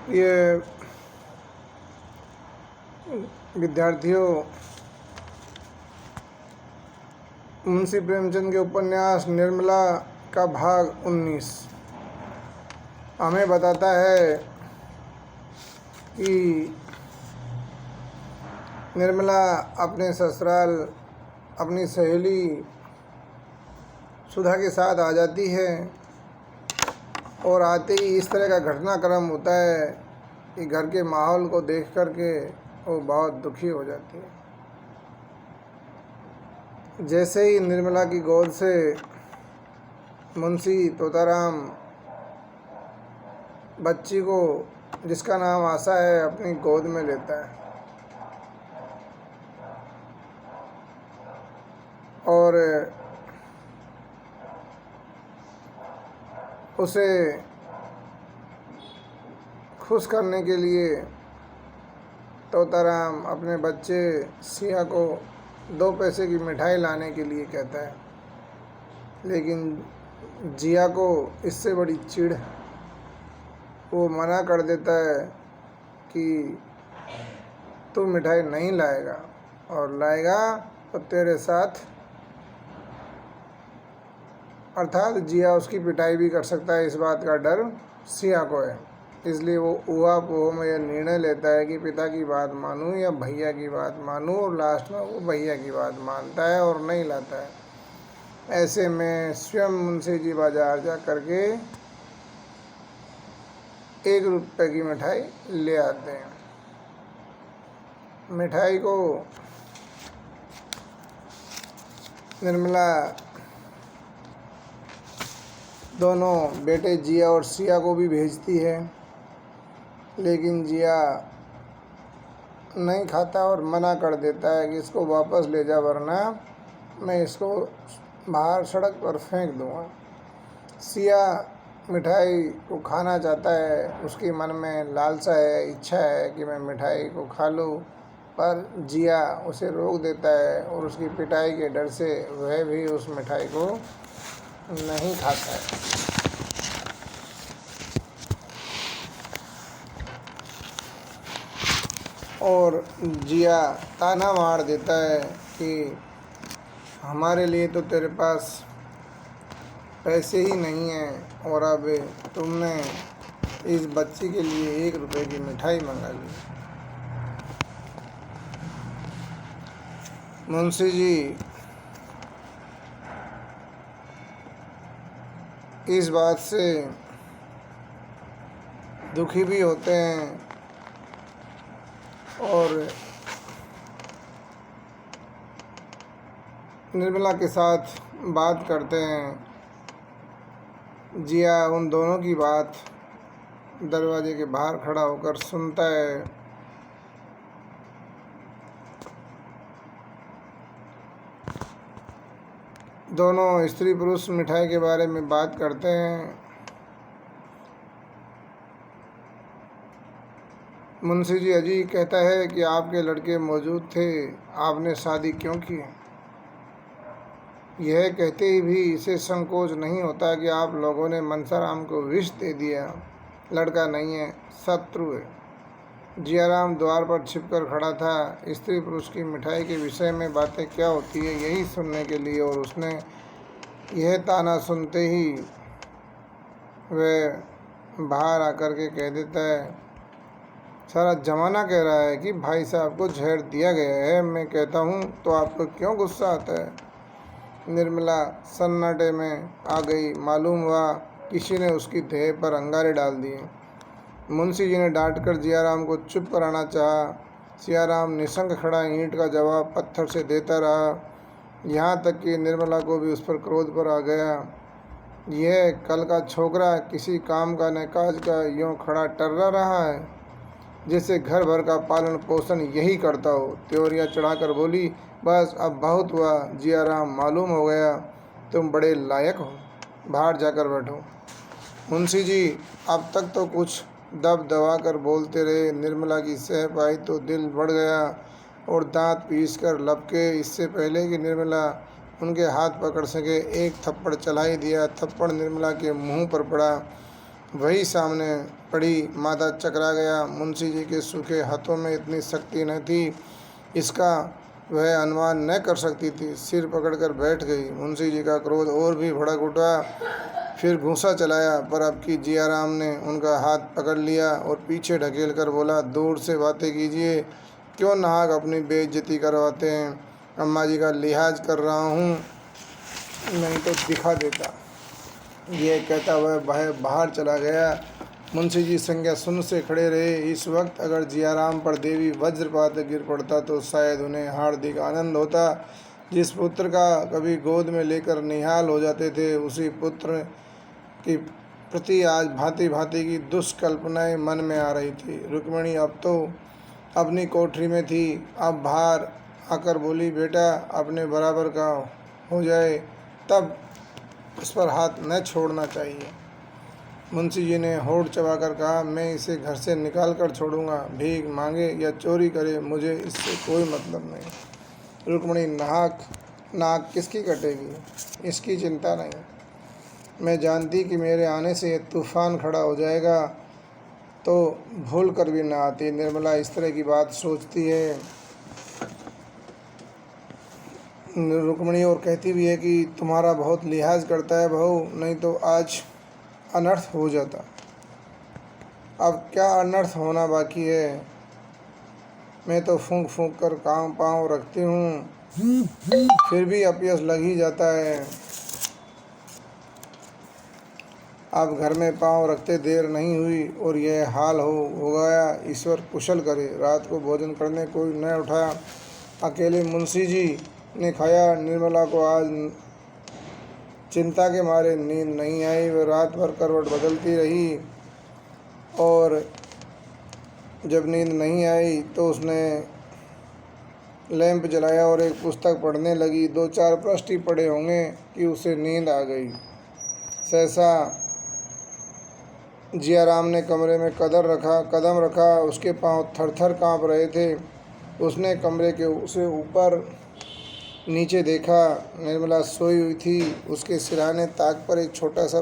ये विद्यार्थियों, मुंशी प्रेमचंद के उपन्यास निर्मला का भाग 19 हमें बताता है कि निर्मला अपने ससुराल अपनी सहेली सुधा के साथ आ जाती है और आते ही इस तरह का घटनाक्रम होता है कि घर के माहौल को देख कर के वो बहुत दुखी हो जाती है। जैसे ही निर्मला की गोद से मुंशी तोताराम बच्ची को, जिसका नाम आशा है, अपनी गोद में लेता है और उसे खुश करने के लिए तोताराम अपने बच्चे सिया को 2 पैसे की मिठाई लाने के लिए कहता है, लेकिन जिया को इससे बड़ी चिढ़, वो मना कर देता है कि तू मिठाई नहीं लाएगा और लाएगा तो तेरे साथ, अर्थात जिया उसकी पिटाई भी कर सकता है। इस बात का डर सिया को है, इसलिए वो ऊहा पोह में यह निर्णय लेता है कि पिता की बात मानूं या भैया की बात मानूं, और लास्ट में वो भैया की बात मानता है और नहीं लाता है। ऐसे में स्वयं मुंशी जी बाजार जा करके 1 रुपये की मिठाई ले आते हैं। मिठाई को निर्मला दोनों बेटे जिया और सिया को भी भेजती है, लेकिन जिया नहीं खाता और मना कर देता है कि इसको वापस ले जा, वरना मैं इसको बाहर सड़क पर फेंक दूँगा। सिया मिठाई को खाना चाहता है, उसके मन में लालसा है, इच्छा है कि मैं मिठाई को खा लूँ, पर जिया उसे रोक देता है और उसकी पिटाई के डर से वह भी उस मिठाई को नहीं खाता है। और जिया ताना मार देता है कि हमारे लिए तो तेरे पास पैसे ही नहीं हैं और अब तुमने इस बच्ची के लिए 1 रुपये की मिठाई मंगा ली। मुंशी जी इस बात से दुखी भी होते हैं और निर्मला के साथ बात करते हैं। जिया उन दोनों की बात दरवाजे के बाहर खड़ा होकर सुनता है। दोनों स्त्री पुरुष मिठाई के बारे में बात करते हैं। मुंशी जी अजी कहता है कि आपके लड़के मौजूद थे, आपने शादी क्यों की? यह कहते ही भी इसे संकोच नहीं होता कि आप लोगों ने मनसाराम को विष दे दिया। लड़का नहीं है, शत्रु है। जियाराम द्वार पर छिपकर खड़ा था, स्त्री पुरुष की मिठाई के विषय में बातें क्या होती है यही सुनने के लिए, और उसने यह ताना सुनते ही वह बाहर आकर के कह देता है, सारा जमाना कह रहा है कि भाई साहब को जहर दिया गया है, मैं कहता हूँ तो आपको क्यों गुस्सा आता है? निर्मला सन्नाटे में आ गई। मालूम हुआ किसी ने उसकी देह पर अंगारे डाल दिए। मुंशी जी ने डांटकर जियाराम को चुप कराना चाहा। सियाराम निसंग खड़ा ईंट का जवाब पत्थर से देता रहा, यहाँ तक कि निर्मला को भी उस पर क्रोध पर आ गया। यह कल का छोकरा किसी काम का न काज का यूँ खड़ा टर्रा रहा है जैसे घर भर का पालन पोषण यही करता हो। त्योरियाँ चढ़ाकर बोली, बस अब बहुत हुआ जियाराम, मालूम हो गया तुम बड़े लायक हो, बाहर जाकर बैठो। मुंशी जी अब तक तो कुछ दब दबा कर बोलते रहे। निर्मला की सह पाई तो दिल बढ़ गया और दांत पीस कर लपके। इससे पहले कि निर्मला उनके हाथ पकड़ सके, एक थप्पड़ चला ही दिया। थप्पड़ निर्मला के मुंह पर पड़ा वही सामने पड़ी। माथा चकरा गया। मुंशी जी के सूखे हाथों में इतनी शक्ति न थी, इसका वह अनुमान न कर सकती थी। सिर पकड़कर बैठ गई। मुंशी जी का क्रोध और भी भड़क उठा। फिर घूंसा चलाया, पर अब की जियाराम ने उनका हाथ पकड़ लिया और पीछे ढकेल कर बोला, दूर से बातें कीजिए, क्यों नाहक अपनी बेइज्जती करवाते हैं। अम्मा जी का लिहाज कर रहा हूँ, नहीं तो दिखा देता। यह कहता वह बाहर चला गया। मुंशी जी संज्ञा सुन से खड़े रहे। इस वक्त अगर जियाराम पर देवी वज्रपात गिर पड़ता तो शायद उन्हें हार्दिक आनंद होता। जिस पुत्र का कभी गोद में लेकर निहाल हो जाते थे, उसी पुत्र की प्रति आज भांति भांति की दुष्कल्पनाएं मन में आ रही थी। रुक्मिणी अब तो अपनी कोठरी में थी। अब बाहर आकर बोली, बेटा अपने बराबर का हो जाए तब उस पर हाथ न छोड़ना चाहिए। मुंशी जी ने होठ चबाकर कहा, मैं इसे घर से निकाल कर छोड़ूंगा। भीख मांगे या चोरी करे, मुझे इससे कोई मतलब नहीं। रुक्मिणी, नाक किसकी कटेगी, इसकी चिंता नहीं। मैं जानती कि मेरे आने से तूफान खड़ा हो जाएगा तो भूल कर भी ना आती। निर्मला इस तरह की बात सोचती है रुक्मिणी, और कहती भी है कि तुम्हारा बहुत लिहाज करता है बहू, नहीं तो आज अनर्थ हो जाता। अब क्या अनर्थ होना बाकी है। मैं तो फूंक फूंक कर काम पाँव रखती हूँ, फिर भी अपयश लग ही जाता है। अब घर में पाँव रखते देर नहीं हुई और यह हाल हो गया। ईश्वर कुशल करे। रात को भोजन करने कोई न उठा। अकेले मुंशी जी ने खाया। निर्मला को आज चिंता के मारे नींद नहीं आई। वह रात भर करवट बदलती रही और जब नींद नहीं आई तो उसने लैंप जलाया और एक पुस्तक पढ़ने लगी। 2-4 पृष्ठ ही पढ़े होंगे कि उसे नींद आ गई। सहसा जियाराम ने कमरे में कदम रखा। उसके पांव थर-थर काँप रहे थे। उसने कमरे के उसे ऊपर नीचे देखा। निर्मला सोई हुई थी। उसके सिरहाने ताक पर एक छोटा सा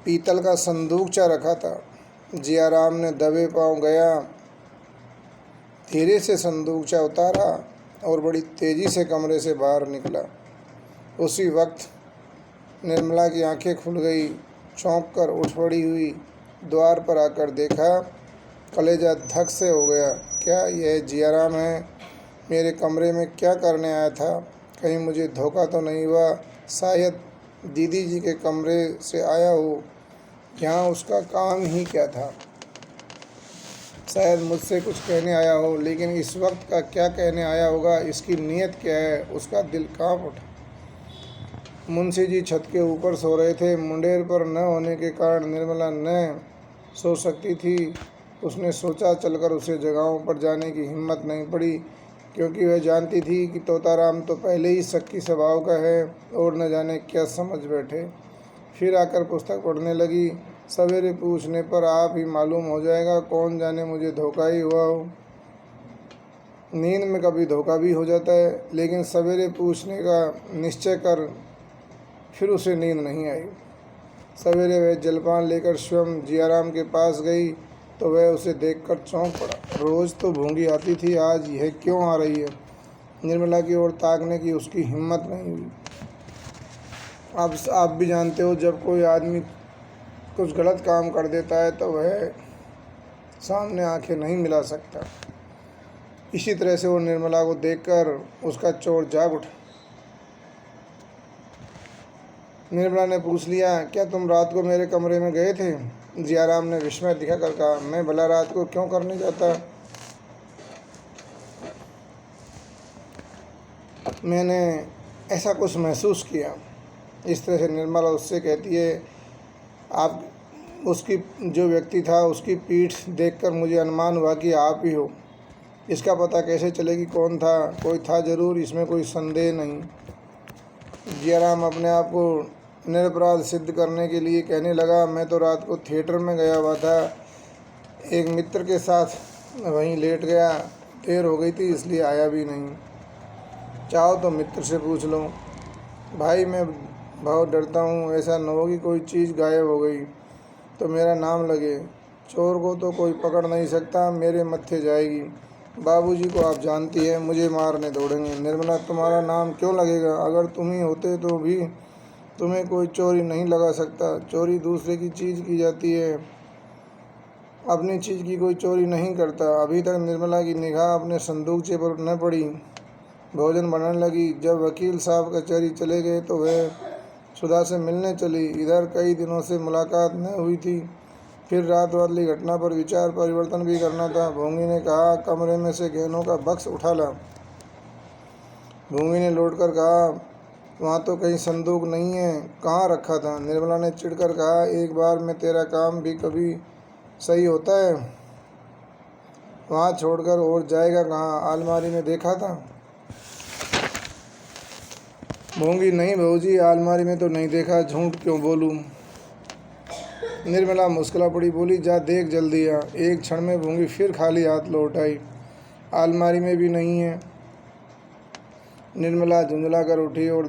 पीतल का संदूकचा रखा था। जियाराम ने दबे पांव गया, धीरे से संदूकचा उतारा और बड़ी तेजी से कमरे से बाहर निकला। उसी वक्त निर्मला की आंखें खुल गई। चौंक कर उठ पड़ी हुई। द्वार पर आकर देखा, कलेजा धक से हो गया। क्या यह जियाराम है? मेरे कमरे में क्या करने आया था? कहीं मुझे धोखा तो नहीं हुआ? शायद दीदी जी के कमरे से आया हो। यहाँ उसका काम ही क्या था? शायद मुझसे कुछ कहने आया हो, लेकिन इस वक्त का क्या कहने आया होगा? इसकी नीयत क्या है? उसका दिल काँप उठा। मुंशी जी छत के ऊपर सो रहे थे। मुंडेर पर न होने के कारण निर्मला न सो सकती थी। उसने सोचा चलकर उसे जगहों पर जाने की हिम्मत नहीं पड़ी, क्योंकि वह जानती थी कि तोताराम तो पहले ही शक्की स्वभाव का है और न जाने क्या समझ बैठे। फिर आकर पुस्तक पढ़ने लगी। सवेरे पूछने पर आप ही मालूम हो जाएगा, कौन जाने मुझे धोखा ही हुआ हो। नींद में कभी धोखा भी हो जाता है, लेकिन सवेरे पूछने का निश्चय कर फिर उसे नींद नहीं आई। सवेरे वह जलपान लेकर स्वयं जियाराम के पास गई तो वह उसे देखकर चौंक पड़ा। रोज़ तो भूंगी आती थी, आज यह क्यों आ रही है? निर्मला की ओर ताकने की उसकी हिम्मत नहीं हुई। अब आप भी जानते हो, जब कोई आदमी कुछ गलत काम कर देता है तो वह सामने आंखें नहीं मिला सकता। इसी तरह से वो निर्मला को देखकर उसका चोर जाग उठा। निर्मला ने पूछ लिया, क्या तुम रात को मेरे कमरे में गए थे? जियाराम ने विस्मय दिखाकर कहा, मैं भला रात को क्यों करने जाता? मैंने ऐसा कुछ महसूस किया। इस तरह से निर्मला उससे कहती है, आप उसकी जो व्यक्ति था उसकी पीठ देखकर मुझे अनुमान हुआ कि आप ही हो। इसका पता कैसे चलेगी कौन था? कोई था जरूर, इसमें कोई संदेह नहीं। जियाराम अपने आप को निरपराध सिद्ध करने के लिए कहने लगा, मैं तो रात को थिएटर में गया हुआ था, एक मित्र के साथ वहीं लेट गया। देर हो गई थी इसलिए आया भी नहीं। चाहो तो मित्र से पूछ लो। भाई मैं बहुत डरता हूँ, ऐसा न हो कि कोई चीज़ गायब हो गई। तो मेरा नाम लगे। चोर को तो कोई पकड़ नहीं सकता, मेरे मत्थे जाएगी। बाबूजी को आप जानती हैं, मुझे मारने दौड़ेंगे। निर्मला, तुम्हारा नाम क्यों लगेगा? अगर तुम ही होते तो भी तुम्हें कोई चोरी नहीं लगा सकता। चोरी दूसरे की चीज़ की जाती है, अपनी चीज़ की कोई चोरी नहीं करता। अभी तक निर्मला की निगाह अपने संदूकचे पर न पड़ी। भोजन बनाने लगी। जब वकील साहब कचहरी चले गए तो वह सुधा से मिलने चली। इधर कई दिनों से मुलाकात न हुई थी, फिर रात वाली घटना पर विचार परिवर्तन भी करना था। भोंगी ने कहा, कमरे में से गहनों का बक्स उठा ला। भोंगी ने लौटकर कहा, वहाँ तो कहीं संदूक नहीं है, कहाँ रखा था? निर्मला ने चिढ़कर कहा, एक बार में तेरा काम भी कभी सही होता है? वहाँ छोड़कर और जाएगा कहाँ? अलमारी में देखा था? भोंगी, नहीं बहूजी, अलमारी में तो नहीं देखा, झूठ क्यों बोलूँ? निर्मला मुस्कुरा पड़ी, बोली, जा देख जल्दी आ। एक क्षण में भोंगी फिर खाली हाथ लौट आई। अलमारी में भी नहीं है। निर्मला झुंझला कर उठी और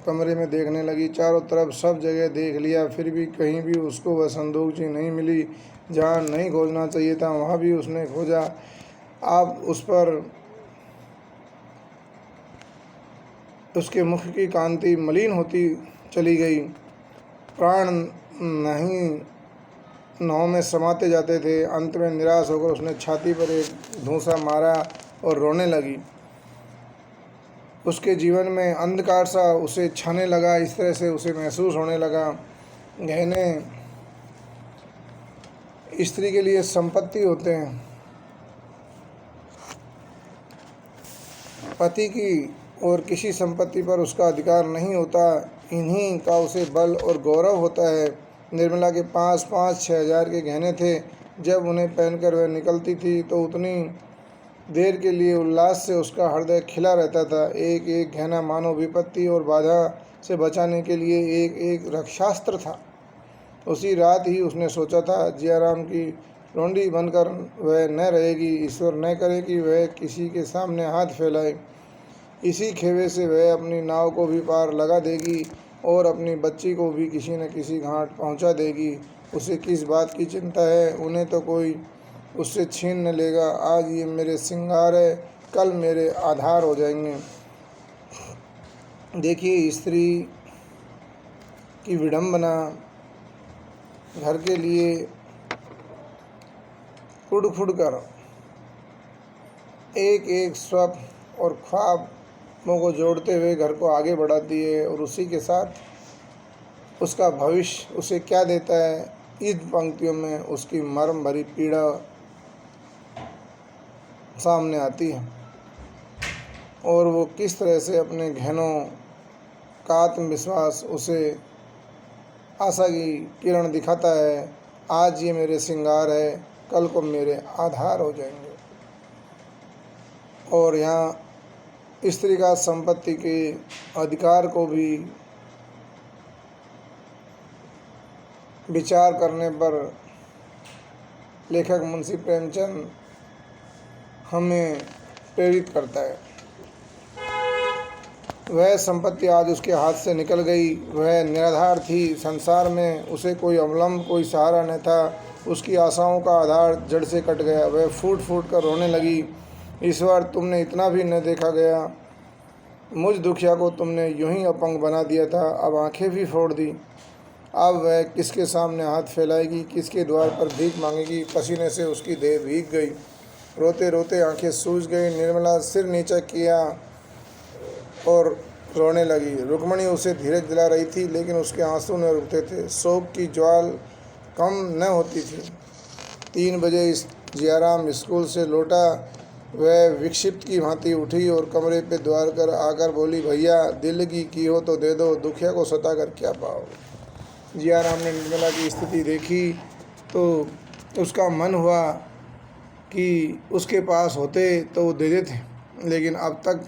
कमरे में देखने लगी। चारों तरफ सब जगह देख लिया, फिर भी कहीं भी उसको वह संदूकची नहीं मिली। जहाँ नहीं खोजना चाहिए था वहाँ भी उसने खोजा। अब उस पर उसके मुख की कांति मलिन होती चली गई। प्राण नहीं नाव में समाते जाते थे। अंत में निराश होकर उसने छाती पर एक धूंसा मारा और रोने लगी। उसके जीवन में अंधकार सा उसे छाने लगा। इस तरह से उसे महसूस होने लगा, गहने स्त्री के लिए संपत्ति होते हैं। पति की और किसी संपत्ति पर उसका अधिकार नहीं होता, इन्हीं का उसे बल और गौरव होता है। निर्मला के पास 5-6 हज़ार के गहने थे। जब उन्हें पहनकर वह निकलती थी तो उतनी देर के लिए उल्लास से उसका हृदय खिला रहता था। एक एक गहना मानो विपत्ति और बाधा से बचाने के लिए एक एक रक्षास्त्र था। उसी रात ही उसने सोचा था, जियाराम की लौंडी बनकर वह न रहेगी। ईश्वर न करे कि वह किसी के सामने हाथ फैलाए। इसी खेवे से वह अपनी नाव को भी पार लगा देगी और अपनी बच्ची को भी किसी न किसी घाट पहुंचा देगी। उसे किस बात की चिंता है? उन्हें तो कोई उससे छीन न लेगा। आज ये मेरे श्रृंगार है, कल मेरे आधार हो जाएंगे। देखिए, स्त्री की विडंबना, घर के लिए खुड़ खुड़ कर एक एक स्वप्न और ख्वाबों को जोड़ते हुए घर को आगे बढ़ाती है, और उसी के साथ उसका भविष्य उसे क्या देता है, इस पंक्तियों में उसकी मर्म भरी पीड़ा सामने आती है, और वो किस तरह से अपने गहनों का आत्मविश्वास उसे आशा की किरण दिखाता है। आज ये मेरे श्रृंगार है, कल को मेरे आधार हो जाएंगे। और यहाँ स्त्री का संपत्ति के अधिकार को भी विचार करने पर लेखक मुंशी प्रेमचंद हमें प्रेरित करता है। वह संपत्ति आज उसके हाथ से निकल गई। वह निराधार थी। संसार में उसे कोई अवलंब, कोई सहारा न था। उसकी आशाओं का आधार जड़ से कट गया। वह फूट फूट कर रोने लगी। ईश्वर, तुमने इतना भी न देखा गया। मुझ दुखिया को तुमने यूं ही अपंग बना दिया था, अब आंखें भी फोड़ दी। अब वह किसके सामने हाथ फैलाएगी, किसके द्वार पर भीख मांगेगी? पसीने से उसकी देह भीग गई। रोते रोते आंखें सूज गई। निर्मला सिर नीचा किया और रोने लगी। रुक्मणी उसे धीरज दिला रही थी, लेकिन उसके आंसू न रुकते थे। शोक की ज्वाल कम न होती थी। 3 बजे जियाराम स्कूल से लौटा। वह विक्षिप्त की भांति उठी और कमरे पे द्वार कर आकर बोली, भैया, दिल की हो तो दे दो, दुखिया को सता कर क्या पाओगे? जियाराम ने निर्मला की स्थिति देखी तो उसका मन हुआ कि उसके पास होते तो वो दे देते, लेकिन अब तक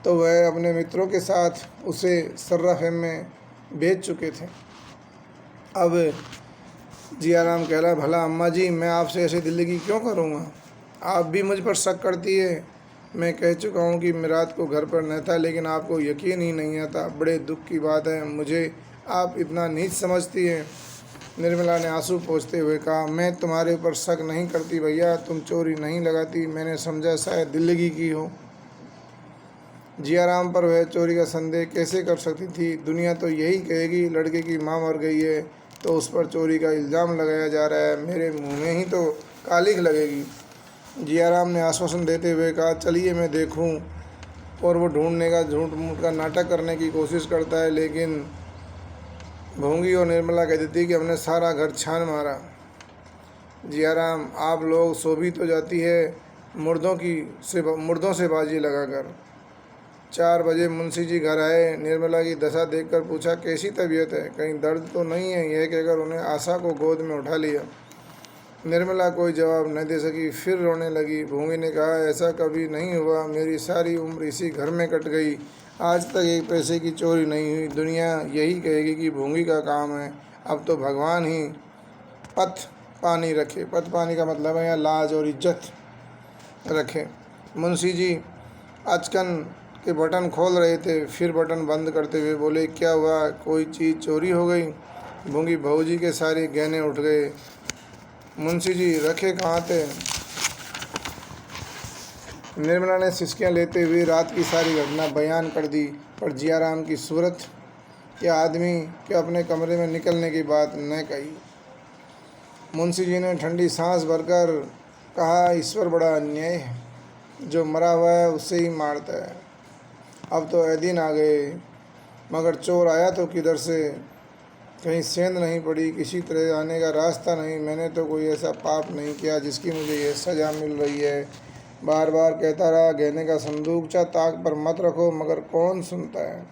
तो वह अपने मित्रों के साथ उसे सर्राफे में बेच चुके थे। अब जियाराम कहला, भला अम्मा जी, मैं आपसे ऐसे दिल की क्यों करूँगा? आप भी मुझ पर शक करती है। मैं कह चुका हूँ कि मैं रात को घर पर न था, लेकिन आपको यकीन ही नहीं आता। बड़े दुख की बात है। मुझे आप इतना नीच समझती हैं। निर्मला ने आंसू पोंछते हुए कहा, मैं तुम्हारे ऊपर शक नहीं करती भैया, तुम चोरी नहीं लगाती, मैंने समझा शायद दिल्लगी की हो। जियाराम पर वह चोरी का संदेह कैसे कर सकती थी। दुनिया तो यही कहेगी लड़के की माँ मर गई है तो उस पर चोरी का इल्ज़ाम लगाया जा रहा है, मेरे मुंह में ही तो कालिख लगेगी। जियाराम ने आश्वासन देते हुए कहा, चलिए मैं देखूं। और वो ढूंढने का झूठ मूठ का नाटक करने की कोशिश करता है, लेकिन भोंगी और निर्मला कह देती कि हमने सारा घर छान मारा। जियाराम, आप लोग सो भी तो जाती है मुर्दों से बाजी लगाकर। 4 बजे मुंशी जी घर आए। निर्मला की दशा देखकर पूछा, कैसी तबीयत है, कहीं दर्द तो नहीं है। यह कहकर उन्हें आशा को गोद में उठा लिया। निर्मला कोई जवाब न दे सकी, फिर रोने लगी। भूमि ने कहा, ऐसा कभी नहीं हुआ, मेरी सारी उम्र इसी घर में कट गई, आज तक एक पैसे की चोरी नहीं हुई। दुनिया यही कहेगी कि भूमि का काम है। अब तो भगवान ही पथ पानी रखे। पथ पानी का मतलब है यहाँ लाज और इज्जत रखे। मुंशी जी अचकन के बटन खोल रहे थे, फिर बटन बंद करते हुए बोले, क्या हुआ, कोई चीज़ चोरी हो गई। भूंगी, बहूजी के सारे गहने उठ गए। मुंशी जी रखे कहाँ थे। निर्मला ने सिसकियाँ लेते हुए रात की सारी घटना बयान कर दी, पर जियाराम की सूरत या आदमी के अपने कमरे में निकलने की बात न कही। मुंशी जी ने ठंडी सांस भरकर कहा, ईश्वर बड़ा अन्याय है, जो मरा हुआ है उससे ही मारता है। अब तो दिन आ गए, मगर चोर आया तो किधर से, कहीं सेंध नहीं पड़ी, किसी तरह आने का रास्ता नहीं। मैंने तो कोई ऐसा पाप नहीं किया जिसकी मुझे ये सज़ा मिल रही है। बार बार कहता रहा, गहने का संदूकचा ताक पर मत रखो, मगर कौन सुनता है।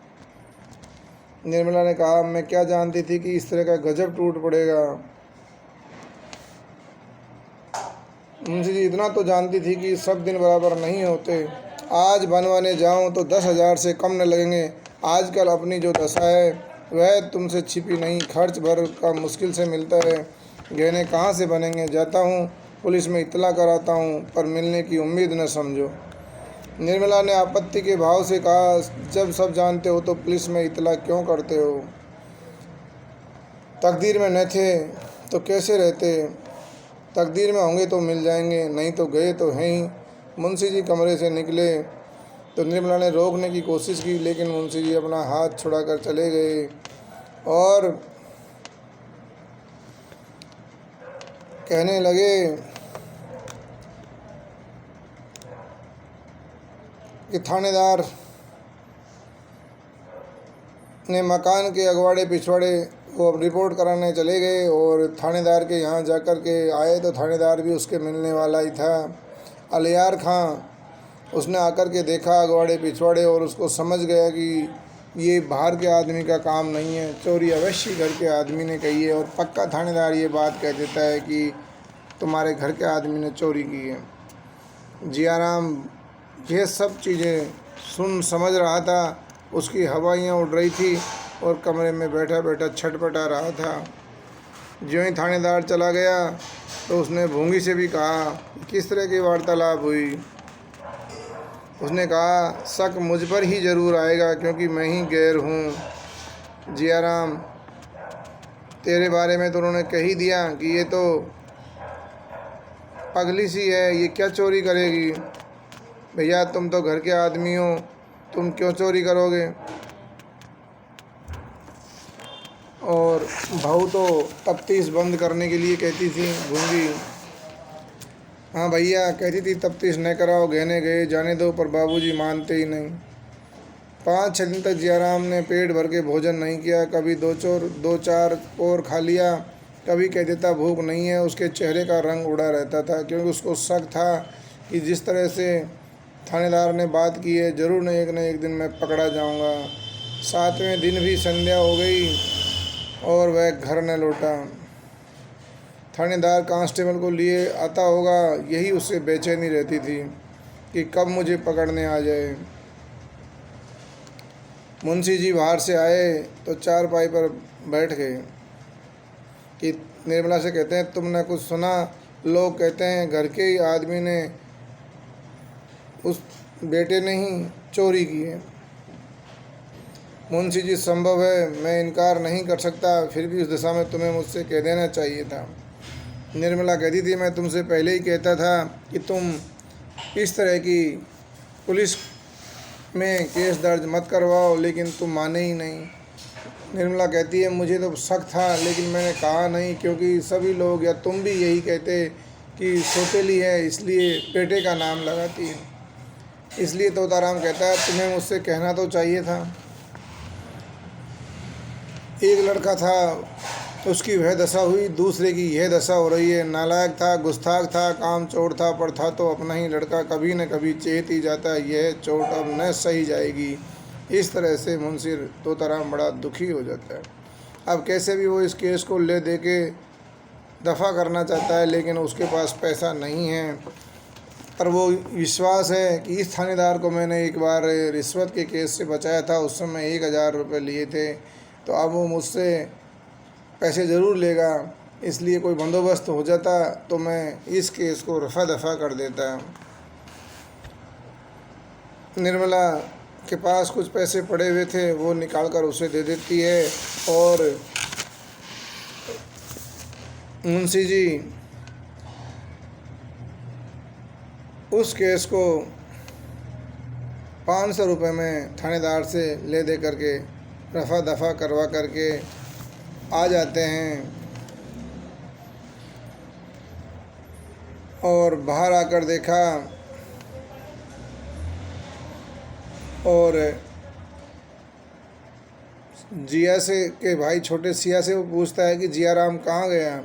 निर्मला ने कहा, मैं क्या जानती थी कि इस तरह का गजब टूट पड़ेगा। मुंशी जी, इतना तो जानती थी कि सब दिन बराबर नहीं होते। आज बनवाने जाऊं तो 10,000 से कम न लगेंगे। आजकल अपनी जो दशा है वह तुमसे छिपी नहीं, खर्च भर का मुश्किल से मिलता है। गहने कहाँ से बनेंगे। जाता हूँ, पुलिस में इत्तला कराता हूँ, पर मिलने की उम्मीद न समझो। निर्मला ने आपत्ति के भाव से कहा, जब सब जानते हो तो पुलिस में इत्तला क्यों करते हो। तकदीर में न थे तो कैसे रहते। तकदीर में होंगे तो मिल जाएंगे, नहीं तो गए तो हैं ही। मुंशी जी कमरे से निकले तो निर्मला ने रोकने की कोशिश की, लेकिन मुंशी जी अपना हाथ छुड़ाकर चले गए और कहने लगे कि थानेदार ने मकान के अगवाड़े पिछवाड़े वो अब रिपोर्ट कराने चले गए और थानेदार के यहाँ जाकर के आए तो थानेदार भी उसके मिलने वाला ही था, अलियार खां। उसने आकर के देखा अगवाड़े पिछवाड़े और उसको समझ गया कि ये बाहर के आदमी का काम नहीं है, चोरी अवश्य घर के आदमी ने की है। और पक्का थानेदार ये बात कह देता है कि तुम्हारे घर के आदमी ने चोरी की है। जियाराम ये सब चीज़ें सुन समझ रहा था, उसकी हवाइयाँ उड़ रही थी और कमरे में बैठा बैठा छटपटा रहा था। ज्यों ही थानेदार चला गया तो उसने भूंगी से भी कहा, किस तरह की वार्तालाप हुई। उसने कहा, शक मुझ पर ही ज़रूर आएगा क्योंकि मैं ही गैर हूँ। जियाराम, तेरे बारे में तो उन्होंने कह ही दिया कि ये तो पगली सी है, ये क्या चोरी करेगी। भैया तुम तो घर के आदमी हो, तुम क्यों चोरी करोगे। और बहू तो तफ्तीश बंद करने के लिए कहती थी भूंगी। हाँ भैया, कहती थी तफ्तीश न कराओ, गहने गए जाने दो, पर बाबूजी मानते ही नहीं। 5-6 दिन तक जियाराम ने पेट भर के भोजन नहीं किया। कभी 2-4 कोर खा लिया, कभी कह देता भूख नहीं है। उसके चेहरे का रंग उड़ा रहता था, क्योंकि उसको शक था कि जिस तरह से थानेदार ने बात की है, ज़रूर न एक दिन मैं पकड़ा जाऊंगा। 7वें दिन भी संध्या हो गई और वह घर न लौटा। थानेदार कांस्टेबल को लिए आता होगा, यही उससे बेचैनी रहती थी कि कब मुझे पकड़ने आ जाए। मुंशी जी बाहर से आए तो चारपाई पर बैठ गए कि निर्मला से कहते हैं, तुमने कुछ सुना। लोग कहते हैं घर के ही आदमी ने, उस बेटे ने ही चोरी की है। मुंशी जी, संभव है, मैं इनकार नहीं कर सकता, फिर भी उस दशा में तुम्हें मुझसे कह देना चाहिए था। निर्मला कहती थी, मैं तुमसे पहले ही कहता था कि तुम इस तरह की पुलिस में केस दर्ज मत करवाओ, लेकिन तुम माने ही नहीं। निर्मला कहती है, मुझे तो शक था, लेकिन मैंने कहा नहीं, क्योंकि सभी लोग या तुम भी यही कहते कि सौतेली है, इसलिए बेटे का नाम लगाती है। इसलिए तोताराम कहता है, तुम्हें मुझसे कहना तो चाहिए था। एक लड़का था, उसकी वह दशा हुई, दूसरे की यह दशा हो रही है। नालायक था, गुस्ताख था, काम चोर था, पर था तो अपना ही लड़का। कभी न कभी चेत ही जाता है, यह चोट अब न सही जाएगी। इस तरह से मुंशी तोताराम बड़ा दुखी हो जाता है। अब कैसे भी वो इस केस को ले दे के दफ़ा करना चाहता है, लेकिन उसके पास पैसा नहीं है। पर वो विश्वास है कि इस थानेदार को मैंने एक बार रिश्वत के केस से बचाया था, उस समय 1000 रुपये लिए थे, तो अब वो मुझसे पैसे ज़रूर लेगा। इसलिए कोई बंदोबस्त हो जाता तो मैं इस केस को रफ़ा दफ़ा कर देता। निर्मला के पास कुछ पैसे पड़े हुए थे, वो निकाल कर उसे दे देती है, और मुंशी जी उस केस को 500 रुपये में थानेदार से ले दे करके रफ़ा दफ़ा करवा करके आ जाते हैं। और बाहर आकर देखा और जिया से के भाई छोटे सिया से वो पूछता है कि जिया राम कहाँ गया।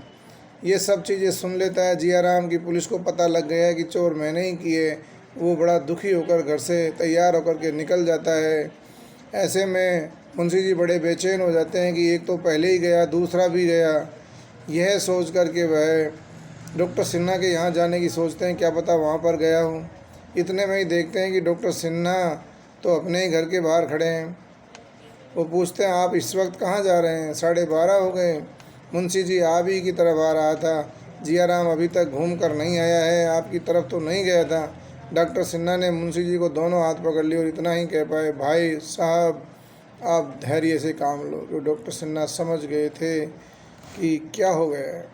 ये सब चीज़ें सुन लेता है जिया राम की पुलिस को पता लग गया है कि चोर मैंने ही किए। वो बड़ा दुखी होकर घर से तैयार होकर के निकल जाता है। ऐसे में मुंशी जी बड़े बेचैन हो जाते हैं कि एक तो पहले ही गया, दूसरा भी गया। यह सोच कर के वह डॉक्टर सिन्हा के यहाँ जाने की सोचते हैं, क्या पता वहाँ पर गया हो। इतने में ही देखते हैं कि डॉक्टर सिन्हा तो अपने ही घर के बाहर खड़े हैं। वो पूछते हैं, आप इस वक्त कहाँ जा रहे हैं? 12:30 हो गए। मुंशी जी, आप ही की तरफ आ रहा था। जिया राम अभी तक घूम कर नहीं आया है, आपकी तरफ तो नहीं गया था। डॉक्टर सिन्हा ने मुंशी जी को दोनों हाथ पकड़ लिए और इतना ही कह पाए, भाई साहब आप धैर्य से काम लो। जो डॉक्टर सिन्हा समझ गए थे कि क्या हो गया है।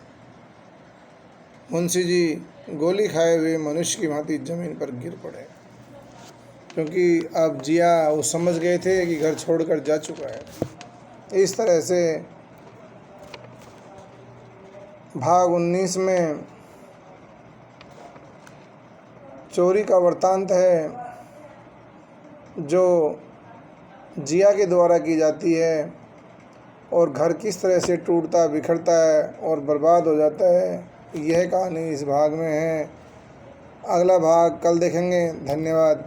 मुंशी जी गोली खाए हुए मनुष्य की भांति जमीन पर गिर पड़े, क्योंकि अब जिया वो समझ गए थे कि घर छोड़कर जा चुका है। इस तरह से भाग 19 में चोरी का वृत्तांत है, जो जिया के द्वारा की जाती है, और घर किस तरह से टूटता बिखरता है और बर्बाद हो जाता है, यह कहानी इस भाग में है। अगला भाग कल देखेंगे। धन्यवाद।